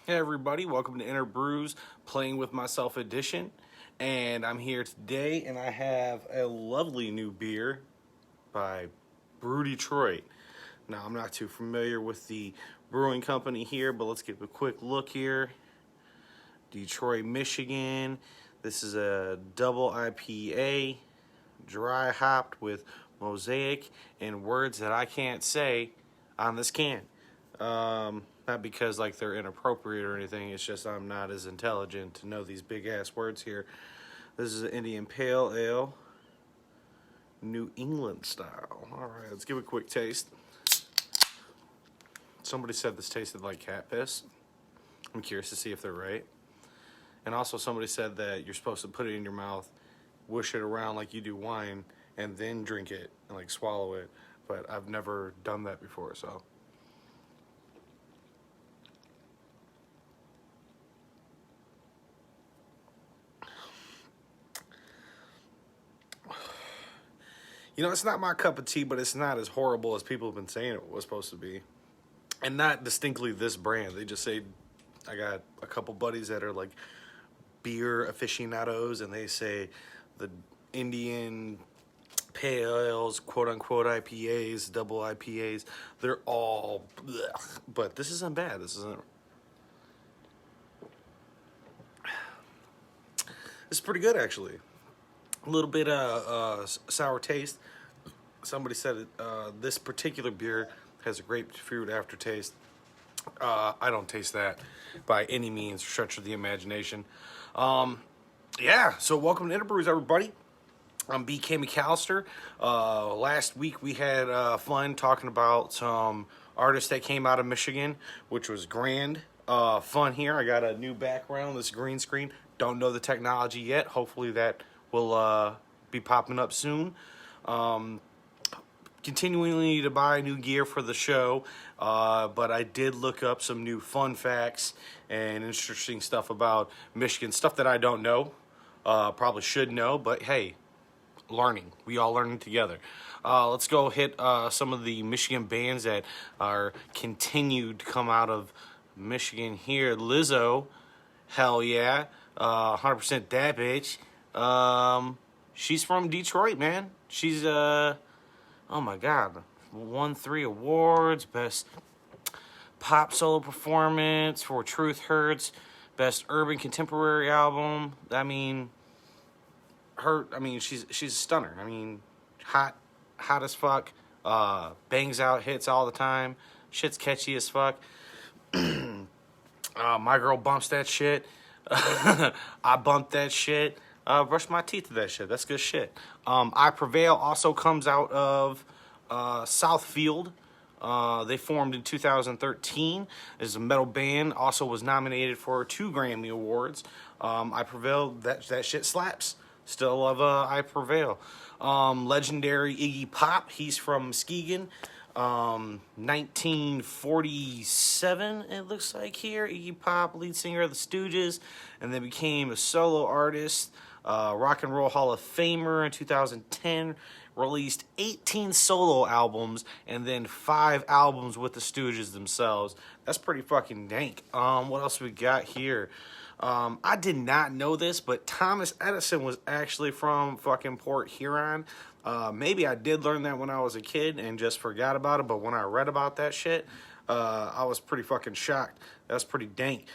Hey everybody, welcome to Innerbrews Playing With Myself edition. And I'm here today and I have a lovely new beer by Brew Detroit. Now I'm not too familiar with the brewing company here, but let's give a quick look here. Detroit, Michigan. This is a double IPA, dry hopped with mosaic and words that I can't say on this can. Not because like they're inappropriate or anything, it's just I'm not as intelligent to know these big ass words here. This is an Indian Pale Ale, New England style. Alright, let's give it a quick taste. Somebody said this tasted like cat piss. I'm curious to see if they're right. And also somebody said that you're supposed to put it in your mouth, whoosh it around like you do wine, and then drink it and like swallow it. But I've never done that before, so. You know, it's not my cup of tea, but it's not as horrible as people have been saying it was supposed to be. And not distinctly this brand. They just say, I got a couple buddies that are like beer aficionados, and they say the Indian Pale Ales, quote-unquote IPAs, double IPAs, they're all blech. But this isn't bad. This is pretty good, actually. A little bit sour taste. Somebody said it, this particular beer has a grapefruit aftertaste. I don't taste that by any means, stretch of the imagination. Yeah, so welcome to Innerbrews, everybody. I'm BK McAllister. Last week we had fun talking about some artists that came out of Michigan, which was grand. Fun here. I got a new background, this green screen. Don't know the technology yet. Hopefully that will be popping up soon. Continuing to buy new gear for the show, but I did look up some new fun facts and interesting stuff about Michigan, stuff that I don't know, probably should know, but hey, learning. We all learning together. Let's go hit some of the Michigan bands that are continued to come out of Michigan here. Lizzo, hell yeah, 100% that bitch. She's from Detroit, man. She's oh my god, won 3 awards. Best pop solo performance for Truth Hurts, best urban contemporary album. I mean, she's a stunner. I mean, hot as fuck. Bangs out hits all the time. Shit's catchy as fuck. My girl bumps that shit. I bumped that shit. Brush my teeth to that shit. That's good shit. I Prevail also comes out of Southfield. They formed in 2013 as a metal band. Also was nominated for 2 Grammy Awards. I Prevail, that shit slaps. Still love I Prevail. Legendary Iggy Pop. He's from Muskegon. 1947, it looks like here. Iggy Pop, lead singer of the Stooges, and then became a solo artist. Rock and Roll Hall of Famer in 2010, released 18 solo albums and then 5 albums with the Stooges themselves. That's pretty fucking dank. What else we got here? I did not know this, but Thomas Edison was actually from fucking Port Huron. Maybe I did learn that when I was a kid and just forgot about it, but when I read about that shit, I was pretty fucking shocked. That's pretty dank.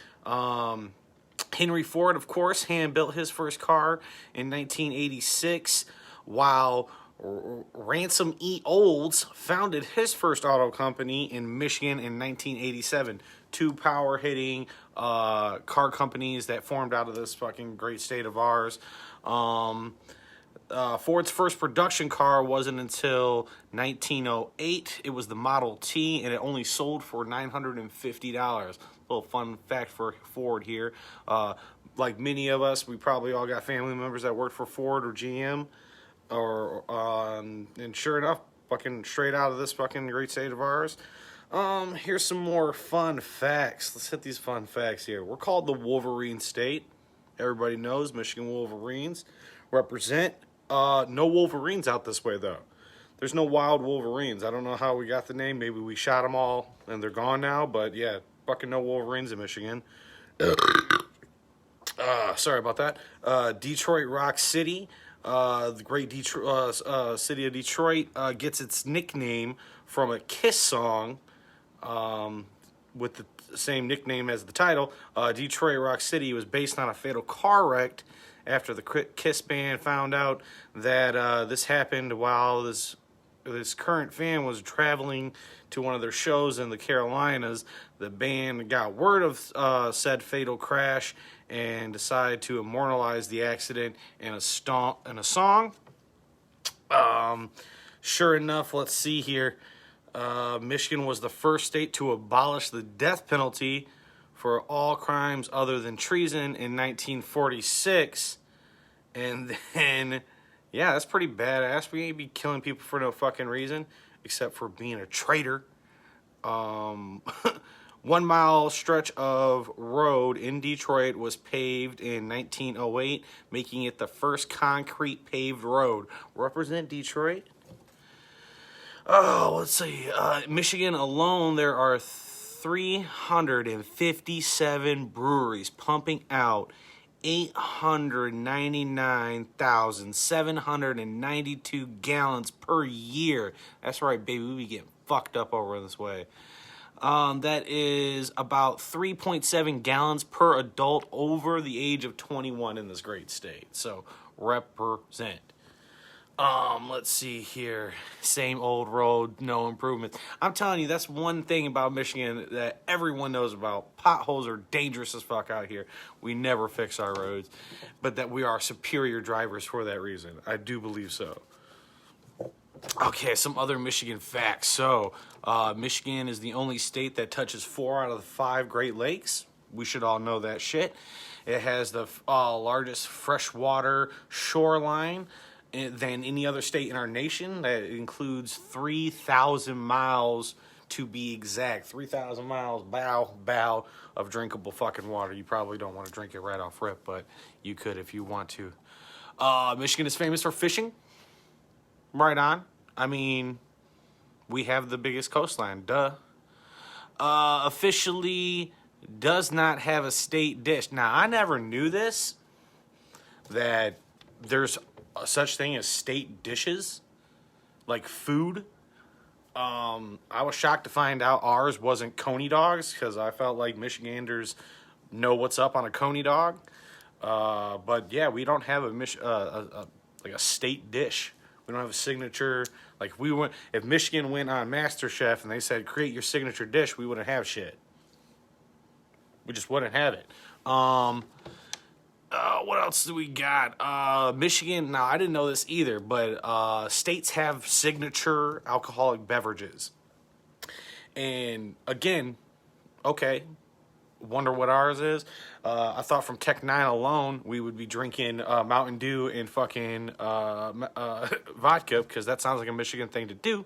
Henry Ford, of course, hand-built his first car in 1986, while Ransom E. Olds founded his first auto company in Michigan in 1987. 2 power-hitting car companies that formed out of this fucking great state of ours. Ford's first production car wasn't until 1908. It was the Model T, and it only sold for $950. Little fun fact for Ford here. Like many of us, we probably all got family members that worked for Ford or GM, and sure enough, fucking straight out of this fucking great state of ours. Here's some more fun facts. Let's hit these fun facts here. We're called the Wolverine State. Everybody knows Michigan Wolverines represent. No Wolverines out this way, though. There's no wild Wolverines. I don't know how we got the name. Maybe we shot them all and they're gone now. But yeah, fucking no Wolverines in Michigan. Sorry about that. Detroit Rock City, the great city of Detroit, gets its nickname from a Kiss song with the same nickname as the title. Detroit Rock City was based on a fatal car wreck after the Kiss band found out that this happened while this current fan was traveling to one of their shows in the Carolinas. The band got word of said fatal crash and decided to immortalize the accident in a song. Sure enough, let's see here. Michigan was the first state to abolish the death penalty for all crimes other than treason in 1946. And then, yeah, that's pretty badass. We ain't be killing people for no fucking reason, except for being a traitor. 1 mile stretch of road in Detroit was paved in 1908, making it the first concrete paved road. Represent Detroit. Oh, let's see. Michigan alone, there are 357 breweries pumping out 899,792 gallons per year. That's right, baby. We be getting fucked up over this way. That is about 3.7 gallons per adult over the age of 21 in this great state. So, represent. Let's see here. Same old road, no improvements. I'm telling you, that's one thing about Michigan that everyone knows about. Potholes are dangerous as fuck out here. We never fix our roads, but that we are superior drivers for that reason. I do believe so. Okay, some other Michigan facts. So, Michigan is the only state that touches 4 out of the 5 Great Lakes. We should all know that shit. It has the largest freshwater shoreline than any other state in our nation. That includes 3,000 miles to be exact. 3,000 miles, bow of drinkable fucking water. You probably don't want to drink it right off rip, but you could if you want to. Michigan is famous for fishing. Right on. I mean, we have the biggest coastline, duh. Officially does not have a state dish. Now, I never knew this, that there's such thing as state dishes, like food. I was shocked to find out ours wasn't coney dogs, because I felt like Michiganders know what's up on a coney dog. But yeah, we don't have a state dish. We don't have a signature. Like if Michigan went on MasterChef and they said create your signature dish, we wouldn't have shit. We just wouldn't have it. What else do we got? Michigan. Now I didn't know this either, but states have signature alcoholic beverages. And again, okay. Wonder what ours is. I thought from Tech 9 alone we would be drinking Mountain Dew and fucking vodka, because that sounds like a Michigan thing to do.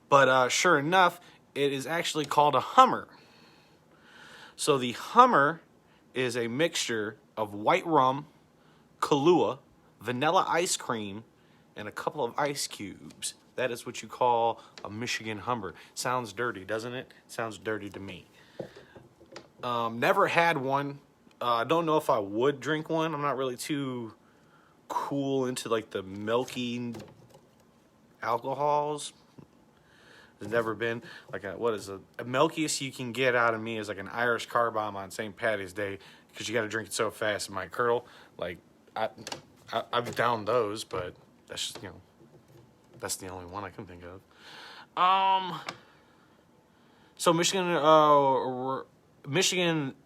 But sure enough, it is actually called a Hummer. So the Hummer is a mixture of white rum, Kahlua, vanilla ice cream, and a couple of ice cubes. That is what you call a Michigan Hummer. Sounds dirty, doesn't it? Sounds dirty to me. Never had one. I don't know if I would drink one. I'm not really too cool into like the milky alcohols. There's never been like a milkiest you can get out of me is like an Irish car bomb on St. Patty's Day, because you got to drink it so fast it might curdle. Like I've downed those, but that's just, that's the only one I can think of. So Michigan,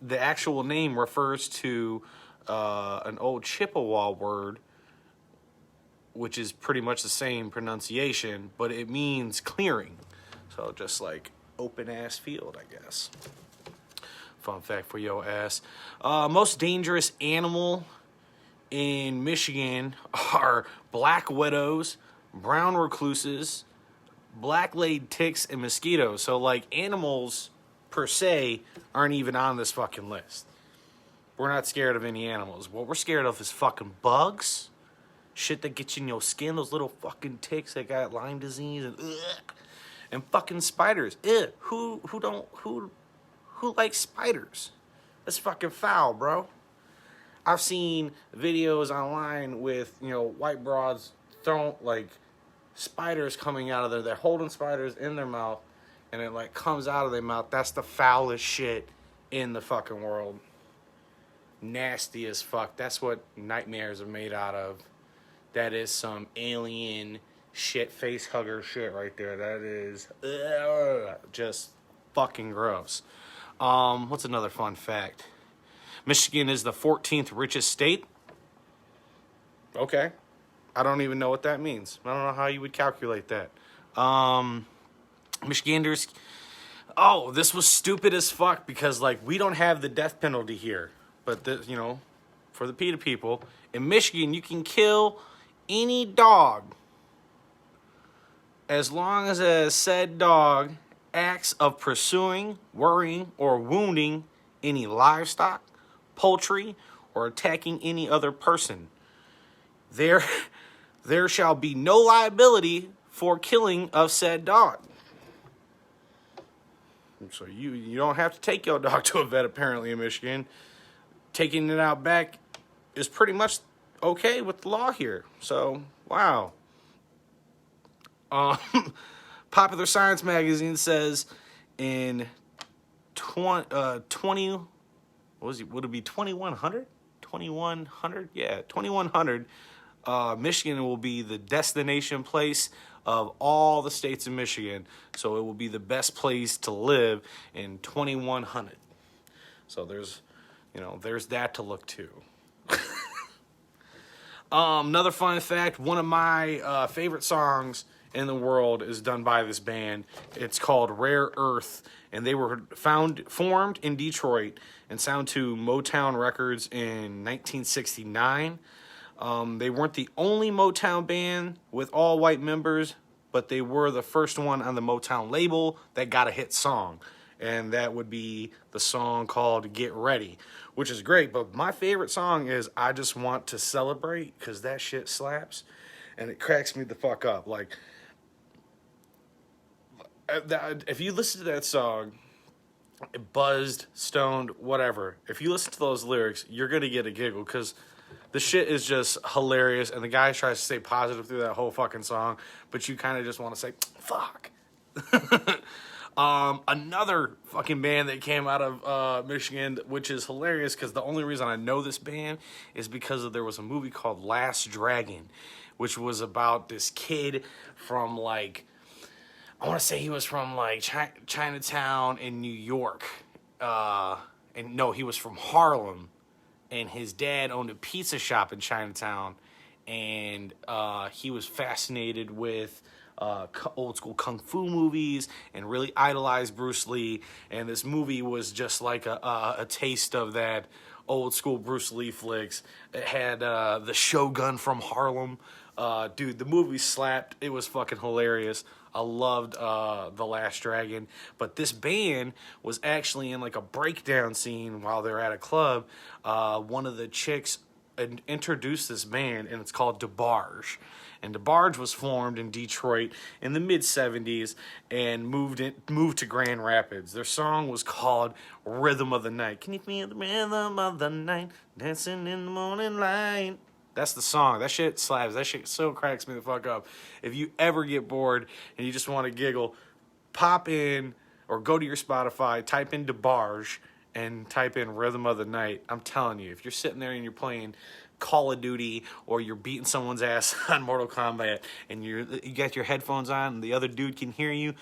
the actual name refers to an old Chippewa word, which is pretty much the same pronunciation, but it means clearing. So just like open-ass field, I guess. Fun fact for your ass. Most dangerous animal in Michigan are black widows, brown recluses, black-legged ticks, and mosquitoes. So like animals per se aren't even on this fucking list. We're not scared of any animals. What we're scared of is fucking bugs, shit that gets you in your skin, those little fucking ticks that got Lyme disease, and fucking spiders. Who who likes spiders? That's fucking foul, bro. I've seen videos online with, white broads throwing, like, spiders coming out of there. They're holding spiders in their mouth, and it, like, comes out of their mouth. That's the foulest shit in the fucking world. Nasty as fuck. That's what nightmares are made out of. That is some alien shit, face hugger shit right there. That is just fucking gross. What's another fun fact? Michigan is the 14th richest state. Okay. I don't even know what that means. I don't know how you would calculate that. Michiganders. Oh, this was stupid as fuck because, like, we don't have the death penalty here. But, for the PETA people, in Michigan, you can kill any dog as long as a said dog acts of pursuing, worrying, or wounding any livestock, poultry, or attacking any other person. There shall be no liability for killing of said dog. So you don't have to take your dog to a vet, apparently, in Michigan. Taking it out back is pretty much okay with the law here. So, wow. Popular Science magazine says in 2100? Yeah, 2100. Michigan will be the destination place of all the states in Michigan. So it will be the best place to live in 2100. So there's that to look to. Another fun fact, one of my favorite songs in the world is done by this band. It's called Rare Earth, and they were formed in Detroit and signed to Motown Records in 1969. They weren't the only Motown band with all white members, but they were the first one on the Motown label that got a hit song. And that would be the song called Get Ready, which is great. But my favorite song is I Just Want to Celebrate, because that shit slaps. And it cracks me the fuck up. Like, if you listen to that song, buzzed, stoned, whatever, if you listen to those lyrics, you're going to get a giggle, because the shit is just hilarious. And the guy tries to stay positive through that whole fucking song, but you kind of just want to say, fuck. Another fucking band that came out of Michigan, which is hilarious because the only reason I know this band is because there was a movie called Last Dragon, which was about this kid from, like, I want to say he was from, like, Chinatown in New York. And no, he was from Harlem, and his dad owned a pizza shop in Chinatown, and he was fascinated with old school kung fu movies and really idolized Bruce Lee. And this movie was just like a taste of that old school Bruce Lee flicks. It had the Shogun from Harlem. Dude, the movie slapped. It was fucking hilarious. I loved The Last Dragon. But this band was actually in like a breakdown scene while they're at a club. One of the chicks introduced this band, and it's called DeBarge. And DeBarge was formed in Detroit in the mid-'70s and moved to Grand Rapids. Their song was called Rhythm of the Night. Can you feel the rhythm of the night, dancing in the morning light? That's the song. That shit slaps. That shit so cracks me the fuck up. If you ever get bored and you just want to giggle, pop in or go to your Spotify, type in DeBarge, and type in Rhythm of the Night. I'm telling you, if you're sitting there and you're playing Call of Duty or you're beating someone's ass on Mortal Kombat and you got your headphones on and the other dude can hear you,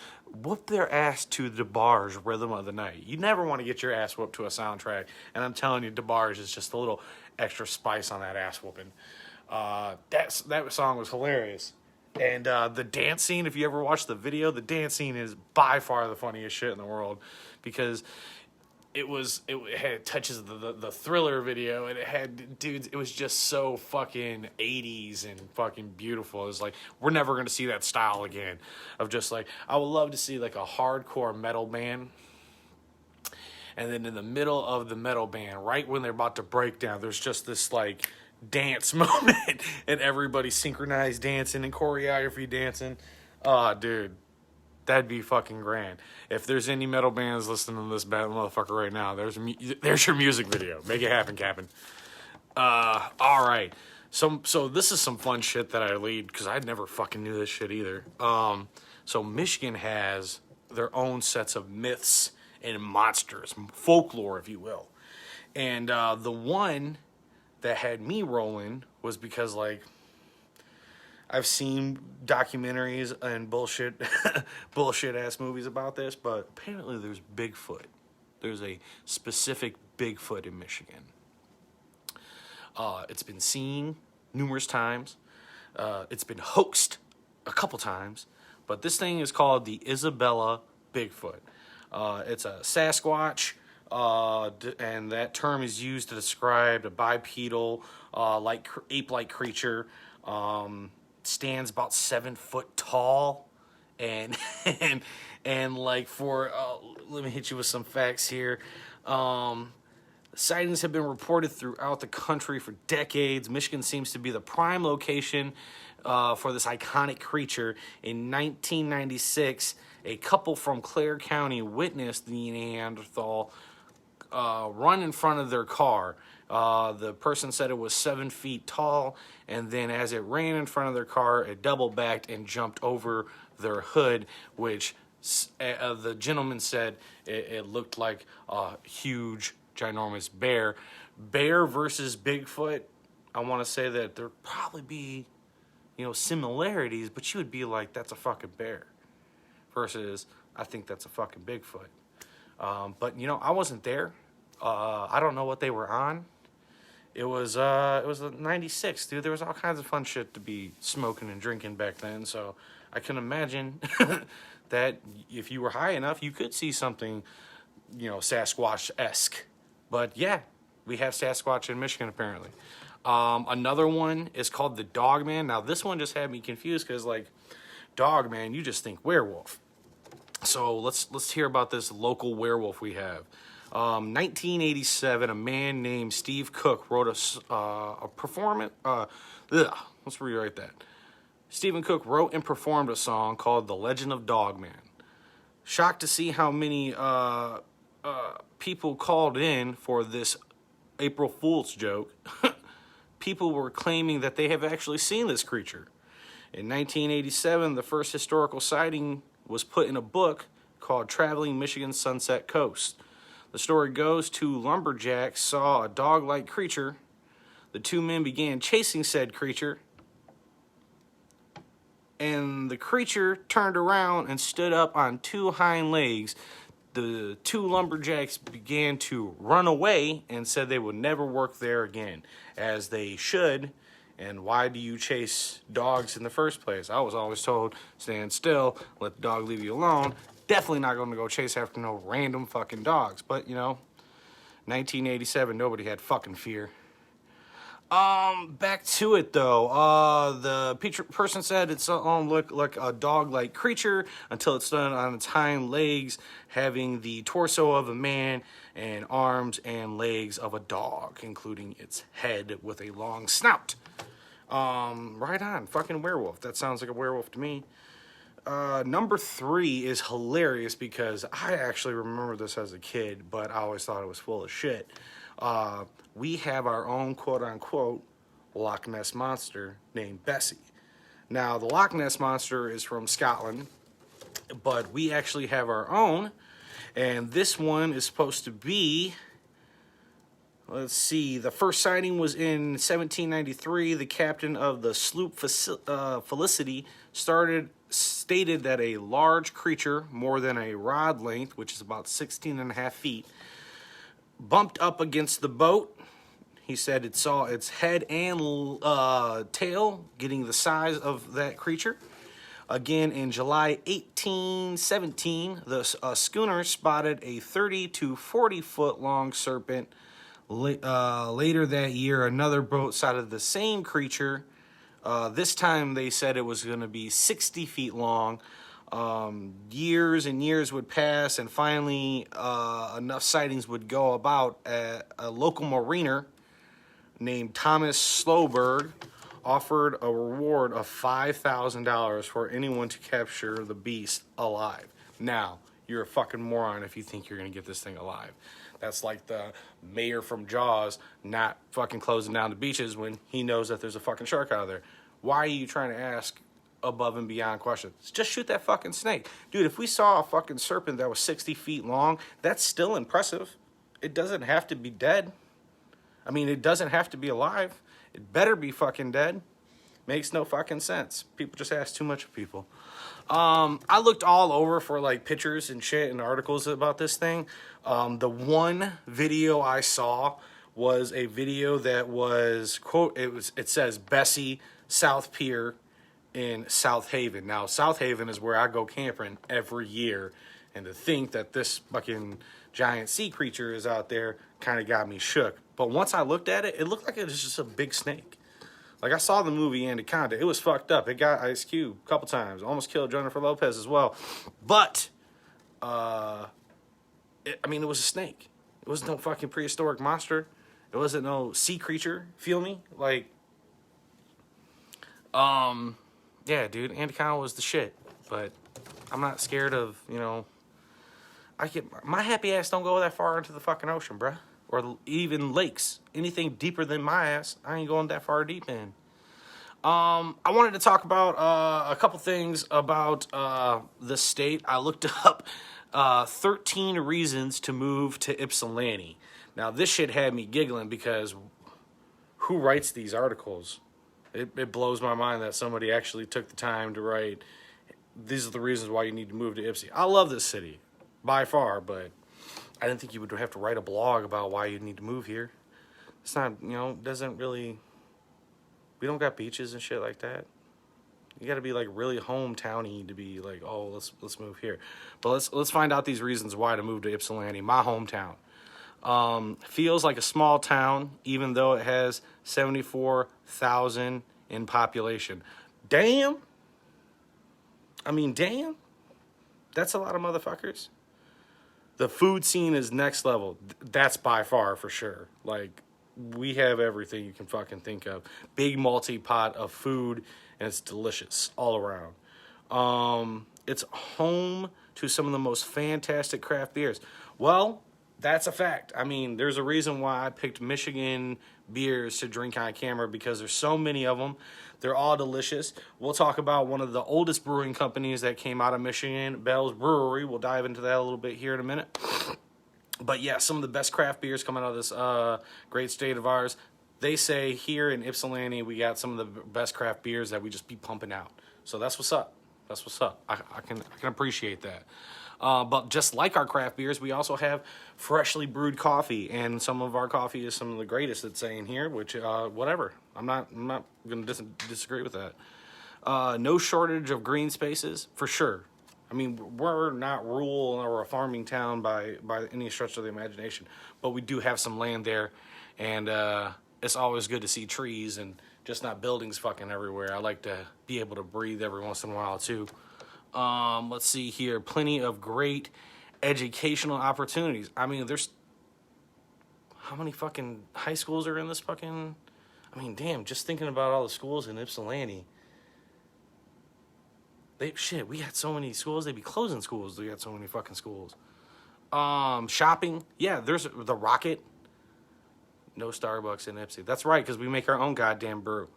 whoop their ass to DeBarge Rhythm of the Night. You never want to get your ass whooped to a soundtrack, and I'm telling you, DeBarge is just a little extra spice on that ass whooping. That song was hilarious. And the dance scene, if you ever watch the video, the dance scene is by far the funniest shit in the world, because it had touches of the Thriller video, and it had dudes. It was just so fucking 80s and fucking beautiful. It was like, we're never gonna see that style again. Of just like, I would love to see like a hardcore metal band, and then in the middle of the metal band, right when they're about to break down, there's just this like dance moment, and everybody synchronized dancing and choreography dancing. Oh, dude, That'd be fucking grand. If there's any metal bands listening to this bad motherfucker right now, there's your music video. Make it happen, Captain. All right. So this is some fun shit that I lead because I never fucking knew this shit either. So Michigan has their own sets of myths and monsters, folklore, if you will. And the one that had me rolling was because, like, I've seen documentaries and bullshit ass movies about this, but apparently there's Bigfoot. There's a specific Bigfoot in Michigan. It's been seen numerous times. It's been hoaxed a couple times, but this thing is called the Isabella Bigfoot. It's a Sasquatch, and that term is used to describe a bipedal, ape-like creature. Stands about 7 foot tall, and like for let me hit you with some facts here. Sightings have been reported throughout the country for decades. Michigan seems to be the prime location for this iconic creature. In 1996, a couple from Clare County witnessed the Neanderthal run in front of their car. The person said it was 7 feet tall, and then as it ran in front of their car, it double backed and jumped over their hood, which the gentleman said it looked like a huge, ginormous bear. Bear versus Bigfoot, I want to say that there'd probably be, similarities, but you would be like, that's a fucking bear, versus I think that's a fucking Bigfoot. But I wasn't there. I don't know what they were on. It was 96, dude. There was all kinds of fun shit to be smoking and drinking back then. So I can imagine that if you were high enough, you could see something, Sasquatch-esque. But yeah, we have Sasquatch in Michigan apparently. Another one is called the Dogman. Now this one just had me confused because, like, Dogman, you just think werewolf. So let's hear about this local werewolf we have. 1987, a man named Steve Cook wrote a performance. Let's rewrite that. Stephen Cook wrote and performed a song called "The Legend of Dogman." Shocked to see how many people called in for this April Fool's joke. People were claiming that they have actually seen this creature. In 1987, the first historical sighting was put in a book called "Traveling Michigan Sunset Coast." The story goes, 2 lumberjacks saw a dog-like creature. The 2 men began chasing said creature, and the creature turned around and stood up on 2 hind legs. The 2 lumberjacks began to run away and said they would never work there again, as they should. And why do you chase dogs in the first place? I was always told, stand still, let the dog leave you alone. Definitely not going to go chase after no random fucking dogs. But, 1987, nobody had fucking fear. Back to it, though. The person said it looked like a dog-like creature until it stood on its hind legs, having the torso of a man and arms and legs of a dog, including its head with a long snout. Right on. Fucking werewolf. That sounds like a werewolf to me. Number 3 is hilarious because I actually remember this as a kid, but I always thought it was full of shit. We have our own quote-unquote Loch Ness Monster named Bessie. Now, the Loch Ness Monster is from Scotland, but we actually have our own, and this one is supposed to be... Let's see, the first sighting was in 1793. The captain of the sloop Felicity stated that a large creature, more than a rod length, which is about 16.5 feet, bumped up against the boat. He said it saw its head and tail getting the size of that creature. Again, in July 1817, the schooner spotted a 30 to 40 foot long serpent. Later that year, another boat sighted the same creature. This time they said it was going to be 60 feet long. Years and years would pass, and finally enough sightings would go about. A local mariner named Thomas Slowberg offered a reward of $5,000 for anyone to capture the beast alive. Now, you're a fucking moron if you think you're going to get this thing alive. That's like the mayor from Jaws not fucking closing down the beaches when he knows that there's a fucking shark out there. Why are you trying to ask above and beyond questions? Just shoot that fucking snake. Dude, if we saw a fucking serpent that was 60 feet long, that's still impressive. It doesn't have to be dead. I mean, it doesn't have to be alive. It better be fucking dead. Makes no fucking sense. People just ask too much of people. I looked all over for like pictures and shit and articles about this thing. The one video I saw was a video that was, quote, it says Bessie South Pier in South Haven. Now, South Haven is where I go camping every year, and to think that this fucking giant sea creature is out there kind of got me shook. But once I looked at it, it looked like it was just a big snake. Like, I saw the movie Anaconda. It was fucked up. It got Ice Cube a couple times. Almost killed Jennifer Lopez as well. But, it was a snake. It wasn't no fucking prehistoric monster. It wasn't no sea creature. Feel me? Like, yeah, dude, Anaconda was the shit. But I'm not scared of, my happy ass don't go that far into the fucking ocean, bruh. Or even lakes. Anything deeper than my ass, I ain't going that far deep in. I wanted to talk about a couple things about the state. I looked up 13 reasons to move to Ypsilanti. Now, this shit had me giggling because who writes these articles? It blows my mind that somebody actually took the time to write, these are the reasons why you need to move to Ypsi. I love this city, by far, but I didn't think you would have to write a blog about why you need to move here. It's not, doesn't really, we don't got beaches and shit like that. You got to be like really hometowny to be like, oh, let's move here. But let's find out these reasons why to move to Ypsilanti, my hometown. Feels like a small town, even though it has 74,000 in population. Damn. Damn. That's a lot of motherfuckers. The food scene is next level. That's by far for sure. Like, we have everything you can fucking think of. Big multi-pot of food, and it's delicious all around. It's home to some of the most fantastic craft beers. Well, that's a fact. There's a reason why I picked Michigan beers to drink on camera, because there's so many of them. They're all delicious. We'll talk about one of the oldest brewing companies that came out of Michigan, Bell's Brewery. We'll dive into that a little bit here in a minute. But yeah, some of the best craft beers coming out of this great state of ours. They say here in Ypsilanti, we got some of the best craft beers that we just be pumping out. So that's what's up. That's what's up. I can appreciate that. But just like our craft beers, we also have freshly brewed coffee, and some of our coffee is some of the greatest that's saying here, which, whatever. I'm not going to disagree with that. No shortage of green spaces, for sure. We're not rural or a farming town by any stretch of the imagination, but we do have some land there, and it's always good to see trees and just not buildings fucking everywhere. I like to be able to breathe every once in a while, too. Let's see here. Plenty of great educational opportunities. There's... How many fucking high schools are in this fucking... damn, just thinking about all the schools in Ypsilanti. We got so many schools, they'd be closing schools. We got so many fucking schools. Shopping. Yeah, there's the Rocket. No Starbucks in Ypsi. That's right, because we make our own goddamn brew.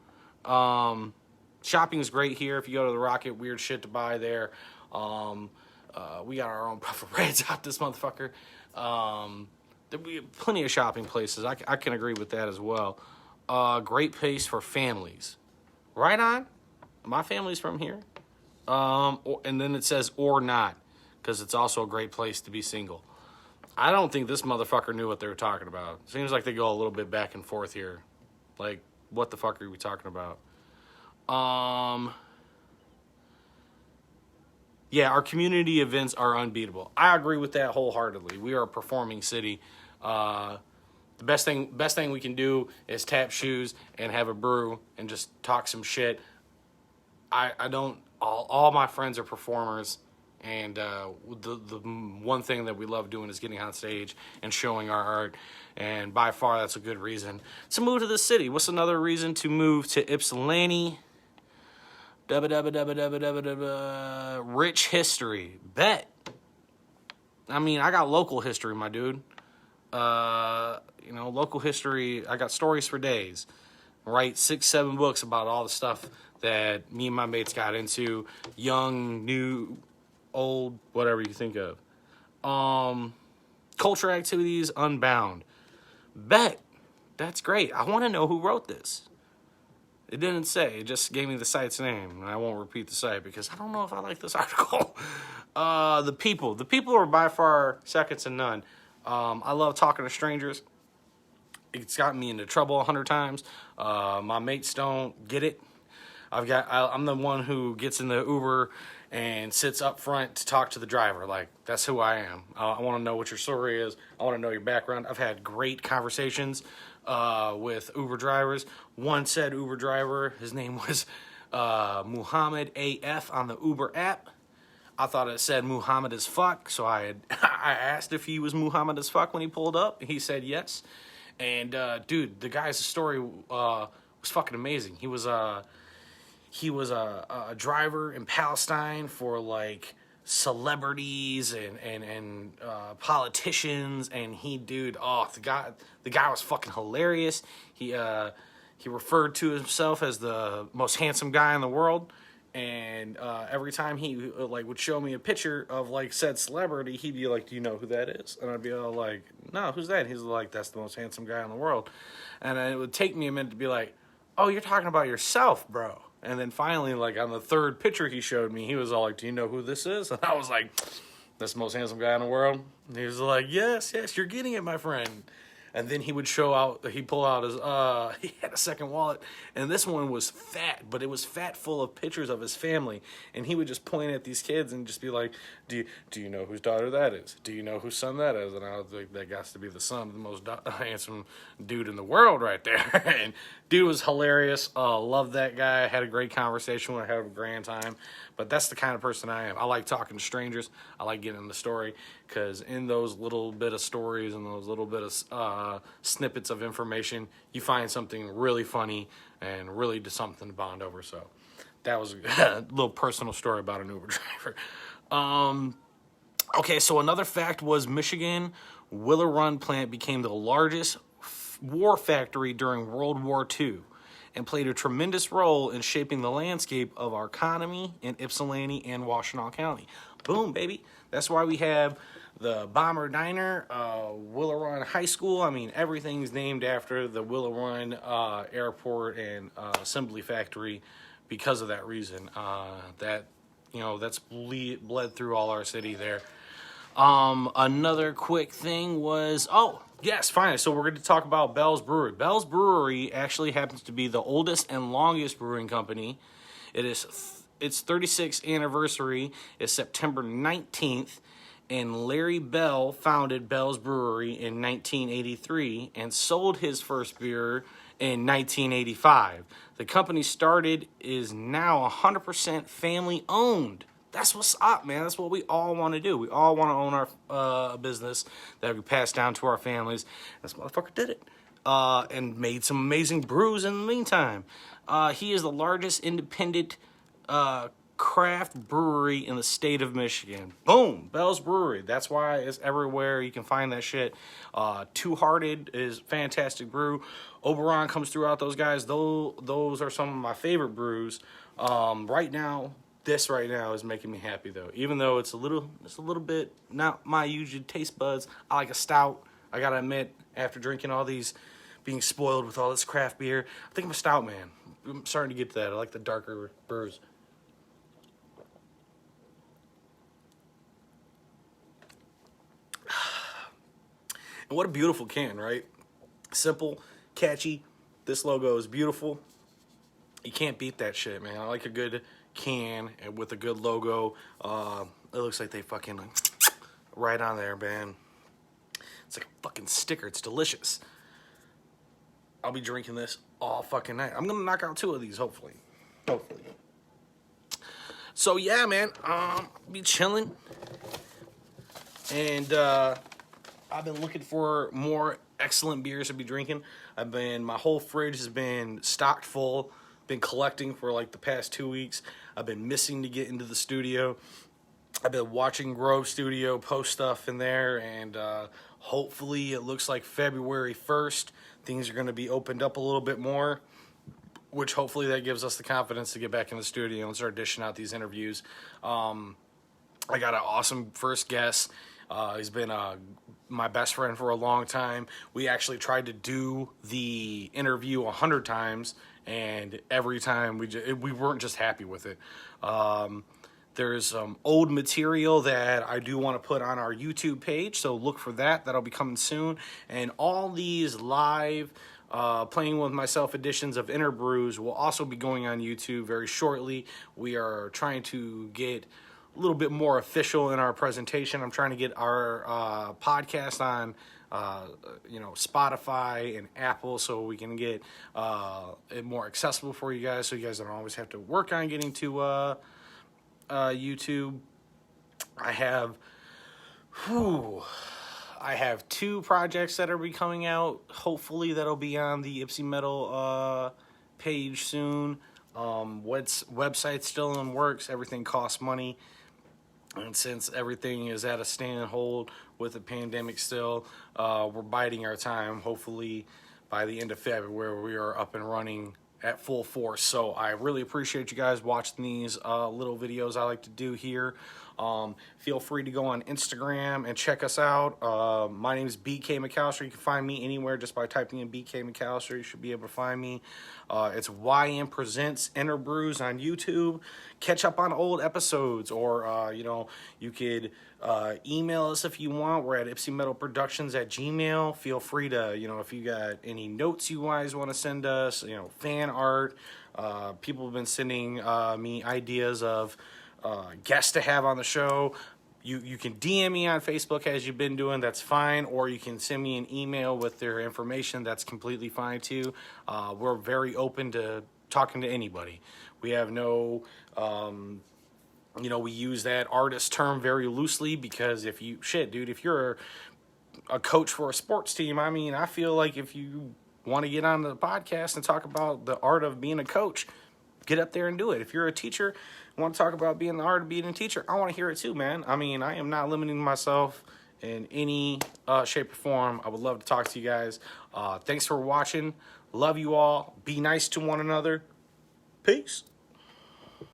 Shopping is great here. If you go to the Rocket, weird shit to buy there. We got our own Puff of Reds out this motherfucker. There'll be plenty of shopping places. I can agree with that as well. Great place for families. Right on. My family's from here. And then it says or not, because it's also a great place to be single. I don't think this motherfucker knew what they were talking about. Seems like they go a little bit back and forth here. Like, what the fuck are we talking about? Yeah, our community events are unbeatable. I agree with that wholeheartedly. We are a performing city. The best thing we can do is tap shoes and have a brew and just talk some shit. All my friends are performers, And the one thing that we love doing is getting on stage and showing our art. And by far, that's a good reason to move to the city. What's another reason to move to Ypsilanti? Rich history. Bet. I mean, I got local history, my dude. Local history. I got stories for days. Write 6-7 books about all the stuff that me and my mates got into. Young, new, old, whatever you think of. Culture activities, Unbound. Bet. That's great. I want to know who wrote this. It didn't say. It just gave me the site's name. And I won't repeat the site because I don't know if I like this article. The people. The people are by far second to none. I love talking to strangers. It's gotten me into trouble 100 times. My mates don't get it. I'm the one who gets in the Uber and sits up front to talk to the driver. Like, that's who I am. I want to know what your story is. I want to know your background. I've had great conversations with Uber drivers. One said Uber driver, his name was Muhammad AF on the Uber app. I thought it said Muhammad as fuck, so I asked if he was Muhammad as fuck when he pulled up. He said yes. And dude, the guy's story was fucking amazing. He was a driver in Palestine for like celebrities and politicians, and the guy was fucking hilarious. He referred to himself as the most handsome guy in the world. And every time he would show me a picture of like said celebrity, he'd be like, "Do you know who that is?" And I'd be all like, "No, who's that?" And he's like, "That's the most handsome guy in the world." And it would take me a minute to be like, "Oh, you're talking about yourself, bro." And then finally, like on the third picture he showed me, he was all like, "Do you know who this is?" And I was like, "That's the most handsome guy in the world." And he was like, "Yes, you're getting it, my friend." And then he'd pull out his, he had a second wallet, and this one was fat, but it was fat full of pictures of his family. And he would just point at these kids and just be like, do you know whose daughter that is? Do you know whose son that is? And I was like, that got to be the son of the most handsome dude in the world right there. And dude was hilarious. Loved that guy. Had a great conversation with him. Had a grand time. But that's the kind of person I am. I like talking to strangers. I like getting the story, because in those little bit of stories and those little bit of snippets of information, you find something really funny and really something to bond over. So that was a little personal story about an Uber driver. Okay, so another fact was Michigan Willow Run plant became the largest war factory during World War II and played a tremendous role in shaping the landscape of our economy in Ypsilanti and Washtenaw County. Boom, baby. That's why we have the Bomber Diner, Willow Run High School. I mean, everything's named after the Willow Run Airport and Assembly Factory because of that reason. That's bled through all our city there. Another quick thing was, yes, finally. So we're going to talk about Bell's Brewery. Bell's Brewery actually happens to be the oldest and longest brewing company. Its 36th anniversary is September 19th, and Larry Bell founded Bell's Brewery in 1983 and sold his first beer in 1985. The company is now 100% family owned. That's what's up, man. That's what we all want to do. We all want to own our business that we pass down to our families. This motherfucker did it. And made some amazing brews in the meantime. He is the largest independent craft brewery in the state of Michigan. Boom, Bell's Brewery. That's why it's everywhere. You can find that shit. Two Hearted is fantastic brew. Oberon comes throughout those guys. Those are some of my favorite brews. This right now is making me happy though. Even though it's a little bit not my usual taste buds. I like a stout. I gotta admit, after drinking all these, being spoiled with all this craft beer, I think I'm a stout man. I'm starting to get to that. I like the darker brews. And what a beautiful can, right? Simple, catchy. This logo is beautiful. You can't beat that shit, man. I like a good can and with a good logo. It looks like they fucking right on there, man. It's like a fucking sticker. It's delicious. I'll be drinking this all fucking night. I'm gonna knock out 2 of these, hopefully. So yeah, man, be chilling, and I've been looking for more excellent beers to be drinking. My whole fridge has been stocked full. Been collecting for like the past 2 weeks. I've been missing to get into the studio. I've been watching Grove Studio post stuff in there, and hopefully it looks like February 1st, things are going to be opened up a little bit more, which hopefully that gives us the confidence to get back in the studio and start dishing out these interviews. I got an awesome first guest. He's been my best friend for a long time. We actually tried to do the interview 100 times, and every time we weren't just happy with it. There's some old material that I do want to put on our YouTube page, so look for that. That'll be coming soon. And all these live playing with myself editions of Innerbrews will also be going on YouTube very shortly. We are trying to get a little bit more official in our presentation. I'm trying to get our podcast on Spotify and Apple, so we can get it more accessible for you guys, so you guys don't always have to work on getting to YouTube. I have 2 projects that are be coming out. Hopefully that'll be on the Ipsy Metal page soon. Website's still in works. Everything costs money. And since everything is at a stand and hold with the pandemic still, we're biding our time. Hopefully by the end of February, we are up and running at full force. So I really appreciate you guys watching these little videos I like to do here. Feel free to go on Instagram and check us out. My name is BK McAllister. You can find me anywhere just by typing in BK McAllister. You should be able to find me. It's YM Presents Innerbrews on YouTube. Catch up on old episodes, or you could email us if you want. We're at ipsymetalproductions@gmail. Feel free to, if you got any notes you guys want to send us, fan art. People have been sending me ideas of guests to have on the show. You can DM me on Facebook as you've been doing. That's fine. Or you can send me an email with their information. That's completely fine too. We're very open to talking to anybody. We have no, we use that artist term very loosely, because if you're a coach for a sports team, I feel like if you want to get on the podcast and talk about the art of being a coach, get up there and do it. If you're a teacher, want to talk about being the art of being a teacher, I want to hear it too, man. I am not limiting myself in any shape or form. I would love to talk to you guys. Thanks for watching. Love you all. Be nice to one another. Peace.